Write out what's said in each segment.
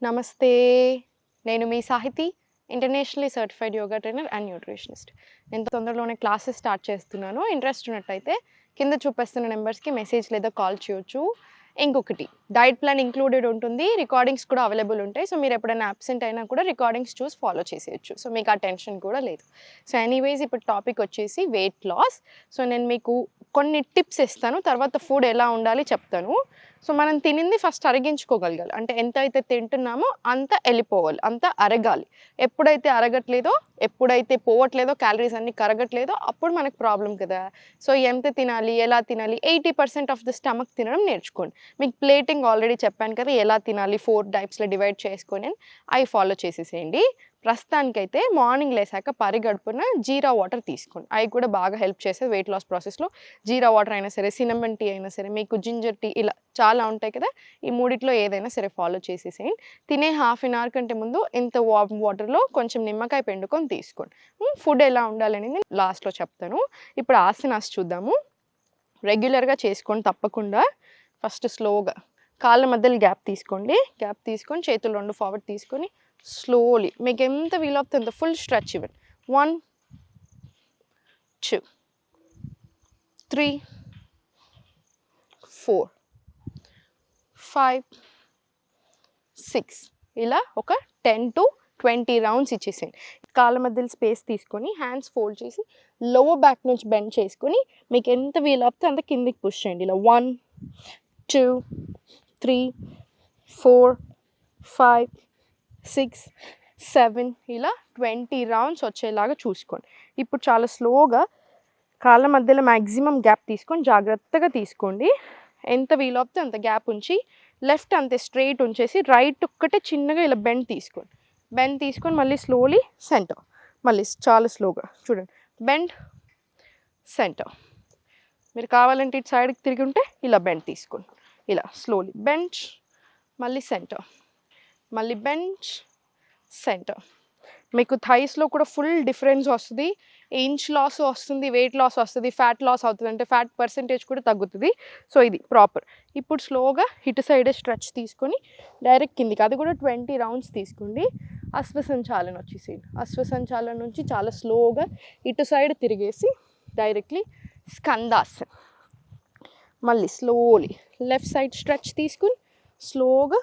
నమస్తే. నేను మీ Sahithi, internationally certified yoga trainer and nutritionist. నేను తొందరలోనే క్లాసెస్ స్టార్ట్ చేస్తున్నాను. ఇంట్రెస్ట్ ఉన్నట్టయితే కింద చూపిస్తున్న నెంబర్స్కి మెసేజ్ లేదా కాల్ చేయొచ్చు. ఇంకొకటి, డైట్ ప్లాన్ ఇంక్లూడెడ్ ఉంటుంది, రికార్డింగ్స్ కూడా అవైలబుల్ ఉంటాయి. సో మీరు ఎప్పుడైనా అబ్సెంట్ అయినా కూడా రికార్డింగ్స్ చూసి ఫాలో చేసేయచ్చు. సో మీకు ఆ టెన్షన్ కూడా లేదు. సో ఎనీవేస్ ఇప్పుడు టాపిక్ వచ్చేసి వెయిట్ లాస్. సో నేను మీకు కొన్ని టిప్స్ ఇస్తాను, తర్వాత ఫుడ్ ఎలా ఉండాలి చెప్తాను. సో మనం తినింది ఫస్ట్ అరిగించుకోగలగాలి. అంటే ఎంత అయితే తింటున్నామో అంత వెళ్ళిపోవాలి, అంత అరగాలి. ఎప్పుడైతే అరగట్లేదో, ఎప్పుడైతే పోవట్లేదో, క్యాలరీస్ అన్నీ కరగట్లేదో అప్పుడు మనకు ప్రాబ్లం కదా. సో ఎంత తినాలి, ఎలా తినాలి, 80% ఆఫ్ ద స్టమక్ తినడం నేర్చుకోండి. మీకు ప్లేటింగ్ ఆల్రెడీ చెప్పాను కదా, ఎలా తినాలి 4 టైప్స్లో డివైడ్ చేసుకొని అవి ఫాలో చేసేసేయండి. ప్రస్తుతానికైతే మార్నింగ్ లేసాక పరిగడుపున జీరా వాటర్ తీసుకోండి. అవి కూడా బాగా హెల్ప్ చేసేది వెయిట్ లాస్ ప్రాసెస్లో. జీరా వాటర్ అయినా సరే, సినమన్ టీ అయినా సరే, మీకు జింజర్ టీ, ఇలా చాలా ఉంటాయి కదా. ఈ మూడిట్లో ఏదైనా సరే ఫాలో చేసేసేయండి. తినే హాఫ్ అన్ అవర్ కంటే ముందు ఇంత వాటర్లో కొంచెం నిమ్మకాయ పిండుకొని తీసుకోండి. ఫుడ్ ఎలా ఉండాలనేది లాస్ట్లో చెప్తాను. ఇప్పుడు ఆసనాస్ చూద్దాము. రెగ్యులర్గా చేసుకోండి తప్పకుండా. ఫస్ట్ స్లోగా కాళ్ళ మధ్యలో గ్యాప్ తీసుకోండి. గ్యాప్ తీసుకొని చేతులు 2 ఫార్వర్డ్ తీసుకొని స్లోలీ మీకు ఎంత వీలవుతుంది అంత ఫుల్ స్ట్రెచ్ ఇవ్వండి. 1 2 3 4 5 6 ఇలా ఒక 10 to 20 రౌండ్స్ ఇచ్చేసేయండి. కాళ్ళ మధ్యలో స్పేస్ తీసుకొని హ్యాండ్స్ ఫోల్డ్ చేసి లోవర్ బ్యాక్ నుంచి బెండ్ చేసుకొని మీకు ఎంత వీలవుతుంది అంత కిందికి పుష్ చేయండి. ఇలా 1 2 3 4 5 6 7 ఇలా 20 రౌండ్స్ వచ్చేలాగా చూసుకోండి. ఇప్పుడు చాలా స్లోగా కాళ్ళ మధ్యలో మ్యాక్సిమం గ్యాప్ తీసుకొని జాగ్రత్తగా తీసుకోండి. ఎంత వీలవుతే అంత గ్యాప్ ఉంచి లెఫ్ట్ అంతే స్ట్రైట్ ఉంచేసి రైట్ ఒక్కటే చిన్నగా ఇలా బెండ్ తీసుకోండి. బెండ్ తీసుకొని మళ్ళీ స్లోలీ సెంటర్, మళ్ళీ చాలా స్లోగా చూడండి. Bend centre. మీరు కావాలంటే ఇటు సైడ్కి తిరిగి ఉంటే ఇలా బెండ్ తీసుకోండి. ఇలా స్లోలీ బెంచ్, మళ్ళీ సెంటర్, మళ్ళీ బెంచ్, సెంటర్. మీకు థైస్లో కూడా ఫుల్ డిఫరెన్స్ వస్తుంది. ఇంచ్ లాస్ వస్తుంది, వెయిట్ లాస్ వస్తుంది, ఫ్యాట్ లాస్ అవుతుంది, అంటే ఫ్యాట్ పర్సెంటేజ్ కూడా తగ్గుతుంది. సో ఇది ప్రాపర్. ఇప్పుడు స్లోగా ఇటు సైడే స్ట్రెచ్ తీసుకొని డైరెక్ట్ కిందికి, అది కూడా 20 రౌండ్స్ తీసుకోండి. అశ్వసంచాలన వచ్చేసేయండి. అశ్వసంచాలన నుంచి చాలా స్లోగా ఇటు సైడ్ తిరిగేసి డైరెక్ట్లీ స్కందాసన్. మళ్ళీ స్లోలీ లెఫ్ట్ సైడ్ స్ట్రెచ్ తీసుకుని స్లోగా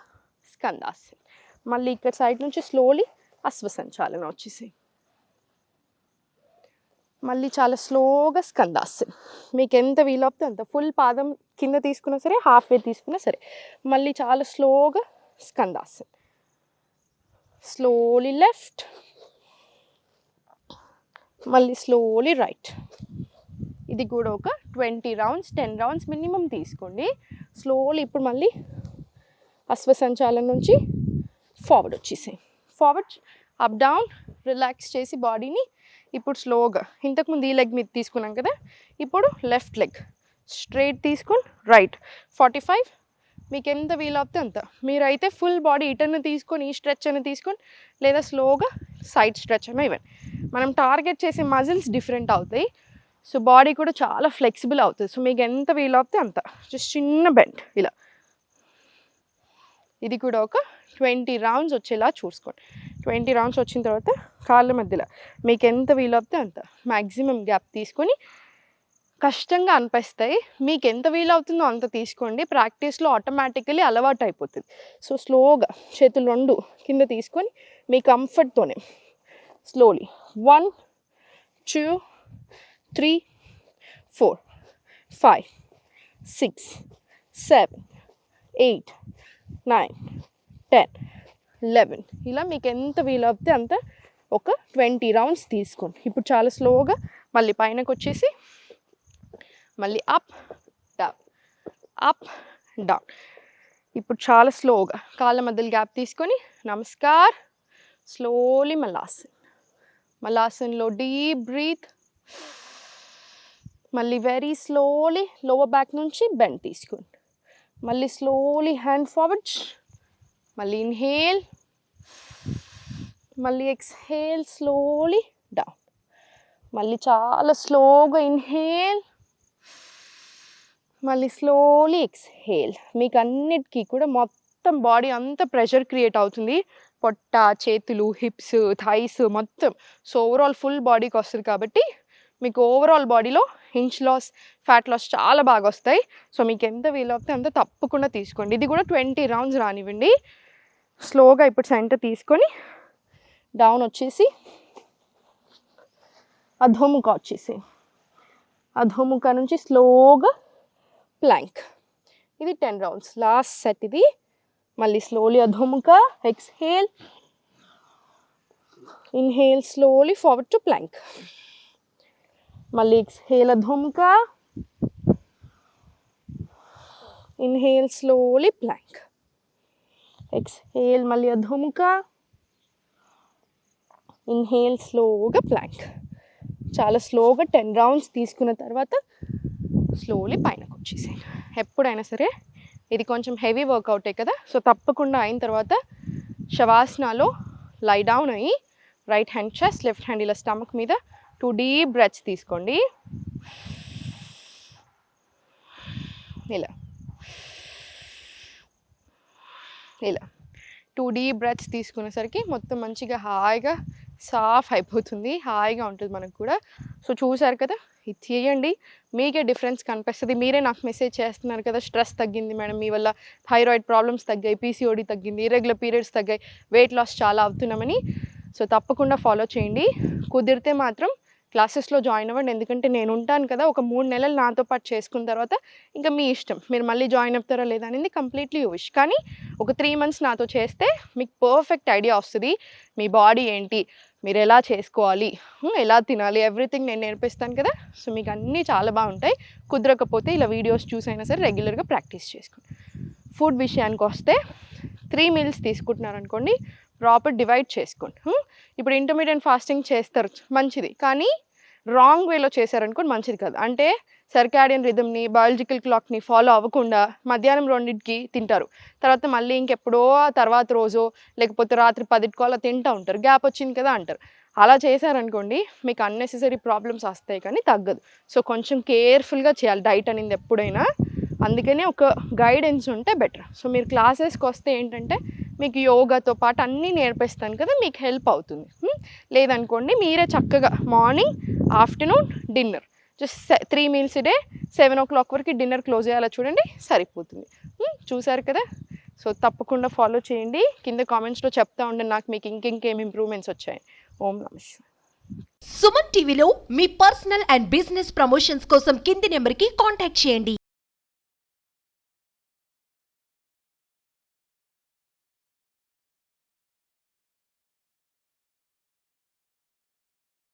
స్కందాసన్. మళ్ళీ ఇక్కడ సైడ్ నుంచి స్లోలీ అశ్వసంచాలన వచ్చేసేయండి. మళ్ళీ చాలా స్లోగా స్కందాసన్. మీకు ఎంత వీలవుతే అంత ఫుల్ పాదం కింద తీసుకున్నా సరే, హాఫ్ వే తీసుకున్నా సరే. మళ్ళీ చాలా స్లోగా స్కందాసన్. స్లోలీ లెఫ్ట్, మళ్ళీ స్లోలీ రైట్. ఇది కూడా ఒక 20 రౌండ్స్ 10 రౌండ్స్ మినిమం తీసుకోండి. స్లోలీ ఇప్పుడు మళ్ళీ అశ్వసంచాలన నుంచి ఫార్వర్డ్ వచ్చేసేయండి. ఫార్వర్డ్, అప్ డౌన్, రిలాక్స్ చేసి బాడీని. ఇప్పుడు స్లోగా ఇంతకుముందు ఈ లెగ్ మీద తీసుకున్నాం కదా, ఇప్పుడు లెఫ్ట్ లెగ్ స్ట్రైట్ తీసుకుని రైట్ 45. మీకు ఎంత వీలవుతే అంత. మీరైతే ఫుల్ బాడీ ఇటర్ని తీసుకొని ఈ స్ట్రెచ్ అని తీసుకొని, లేదా స్లోగా సైడ్ స్ట్రెచ్ అని ఇవ్వండి. మనం టార్గెట్ చేసే మజిల్స్ డిఫరెంట్ అవుతాయి. సో బాడీ కూడా చాలా ఫ్లెక్సిబుల్ అవుతుంది. సో మీకు ఎంత వీలవుతే అంత. జస్ట్ చిన్న బెండ్ ఇలా. ఇది కూడా ఒక 20 రౌండ్స్ వచ్చేలా చూసుకోండి. 20 రౌండ్స్ వచ్చిన తర్వాత కాళ్ళ మధ్యలో మీకు ఎంత వీలవుతే అంత మ్యాక్సిమం గ్యాప్ తీసుకొని, కష్టంగా అనిపిస్తాయి, మీకు ఎంత వీలవుతుందో అంత తీసుకోండి. ప్రాక్టీస్లో ఆటోమేటికలీ అలవాటు అయిపోతుంది. సో స్లోగా చేతులు 2 కింద తీసుకొని మీ కంఫర్ట్తోనే స్లోలీ 1 2 3 4 5 6 7 8 9 10 11 ఇలా మీకు ఎంత వీలవుతే అంత ఒక 20 రౌండ్స్ తీసుకోండి. ఇప్పుడు చాలా స్లోగా మళ్ళీ పైనకు వచ్చేసి మళ్ళీ అప్ డౌన్, అప్ డౌన్. ఇప్పుడు చాలా స్లోగా కాళ్ళ మధ్యలో గ్యాప్ తీసుకొని నమస్కార్. స్లోలీ మలాసన్. మలాసన్లో డీప్ బ్రీత్. మళ్ళీ వెరీ స్లోలీ లోవర్ బ్యాక్ నుంచి బెండ్ తీసుకోండి. మళ్ళీ స్లోలీ హ్యాండ్ ఫార్వర్డ్, మళ్ళీ ఇన్హేల్, మళ్ళీ ఎక్స్హేల్ స్లోలీ డౌన్. మళ్ళీ చాలా స్లోగా ఇన్హేల్, మళ్ళీ స్లోలీ ఎక్స్హేల్. మీకు అన్నిటికీ కూడా మొత్తం మొత్తం బాడీ అంతా ప్రెషర్ క్రియేట్ అవుతుంది, పొట్ట, చేతులు, హిప్స్, థైస్ మొత్తం. సో ఓవరాల్ ఫుల్ బాడీకి వస్తుంది కాబట్టి మీకు ఓవరాల్ బాడీలో ఇంచ్ లాస్, ఫ్యాట్ లాస్ చాలా బాగా వస్తాయి. సో మీకు ఎంత వీలవుతే అంత తప్పకుండా తీసుకోండి. ఇది కూడా 20 రౌండ్స్ రానివ్వండి. స్లోగా ఇప్పుడు సెంటర్ తీసుకొని డౌన్ వచ్చేసి అధోముఖ వచ్చేసి అధోముఖ నుంచి స్లోగా ప్లాంక్. ఇది 10 రౌండ్స్. లాస్ట్ సెట్ ఇది. మళ్ళీ slowly Adhomukha, exhale, inhale slowly forward to plank. మళ్ళీ exhale Adhomukha, inhale slowly plank, exhale మళ్ళీ అధోముఖ, ఇన్హేల్ స్లోగా ప్లాంక్. చాలా స్లోగా 10 రౌండ్స్ తీసుకున్న తర్వాత స్లోలీ పైనకు వచ్చేసేయండి. ఎప్పుడైనా సరే ఇది కొంచెం హెవీ వర్కౌటే కదా, సో తప్పకుండా అయిన తర్వాత శవాసనాలో లై డౌన్ అయ్యి right hand chest, left hand ఇలా స్టమక్ మీద 2 డీప్ బ్రెత్స్ తీసుకోండి. ఇలా 2 డీప్ బ్రెత్స్ తీసుకునేసరికి మొత్తం మంచిగా హాయిగా సాఫ్ అయిపోతుంది, హాయిగా ఉంటుంది మనకు కూడా. సో చూసారు కదా, ఇది చేయండి, మీకే డిఫరెన్స్ కనిపిస్తుంది. మీరే నాకు మెసేజ్ చేస్తున్నారు కదా, స్ట్రెస్ తగ్గింది మేడం, మీ వల్ల థైరాయిడ్ ప్రాబ్లమ్స్ తగ్గాయి, పీసీఓడి తగ్గింది, ఇర్రెగ్యులర్ పీరియడ్స్ తగ్గాయి, వెయిట్ లాస్ చాలా అవుతున్నామని. సో తప్పకుండా ఫాలో చేయండి. కుదిరితే మాత్రం క్లాసెస్లో జాయిన్ అవ్వండి, ఎందుకంటే నేను ఉంటాను కదా. ఒక 3 నెలలు నాతో పాటు చేసుకున్న తర్వాత ఇంకా మీ ఇష్టం, మీరు మళ్ళీ జాయిన్ అవుతారా లేదా అనేది కంప్లీట్లీ యూ విష్. కానీ ఒక 3 మంత్స్ నాతో చేస్తే మీకు పర్ఫెక్ట్ ఐడియా వస్తుంది, మీ బాడీ ఏంటి, మీరు ఎలా చేసుకోవాలి, ఎలా తినాలి, ఎవ్రీథింగ్ నేను నేర్పిస్తాను కదా. సో మీకు అన్నీ చాలా బాగుంటాయి. కుదరకపోతే ఇలా వీడియోస్ చూసైనా సరే రెగ్యులర్గా ప్రాక్టీస్ చేసుకోండి. ఫుడ్ విషయానికి వస్తే 3 మీల్స్ తీసుకుంటున్నారనుకోండి, ప్రాపర్ డివైడ్ చేసుకోండి. ఇప్పుడు ఇంటర్మీడియట్ ఫాస్టింగ్ చేస్తారు మంచిది, కానీ రాంగ్ వేలో చేశారనుకోండి మంచిది కాదు. అంటే సర్కాడియన్ రిథమ్ని, బయాలజికల్ క్లాక్ని ఫాలో అవ్వకుండా మధ్యాహ్నం 2కి తింటారు, తర్వాత మళ్ళీ ఇంకెప్పుడో తర్వాత రోజు లేకపోతే రాత్రి 10కి అలా తింటూ ఉంటారు, గ్యాప్ వచ్చింది కదా అంటారు. అలా చేశారనుకోండి మీకు అన్నెసెసరీ ప్రాబ్లమ్స్ వస్తాయి కానీ తగ్గదు. సో కొంచెం కేర్ఫుల్గా చేయాలి డైట్ అనేది ఎప్పుడైనా. అందుకనే ఒక గైడెన్స్ ఉంటే బెటర్. సో మీరు క్లాసెస్కి వస్తే ఏంటంటే మీకు యోగాతో పాటు అన్నీ నేర్పిస్తాను కదా, మీకు హెల్ప్ అవుతుంది. లేదనుకోండి మీరే చక్కగా morning, afternoon, dinner just 3 meals day 7 o'clock వరకు డిన్నర్ క్లోజ్ చేయాలో చూడండి, సరిపోతుంది. చూసారు కదా. సో తప్పకుండా ఫాలో చేయండి. కింద కామెంట్స్లో చెప్తా ఉండండి నాకు మీకు ఇంకేం ఇంప్రూవ్మెంట్స్ వచ్చాయి. ఓం నమః శివాయ. సుమన్ టీవీలో మీ పర్సనల్ అండ్ బిజినెస్ ప్రమోషన్స్ కోసం కింది నెంబర్కి కాంటాక్ట్ చేయండి.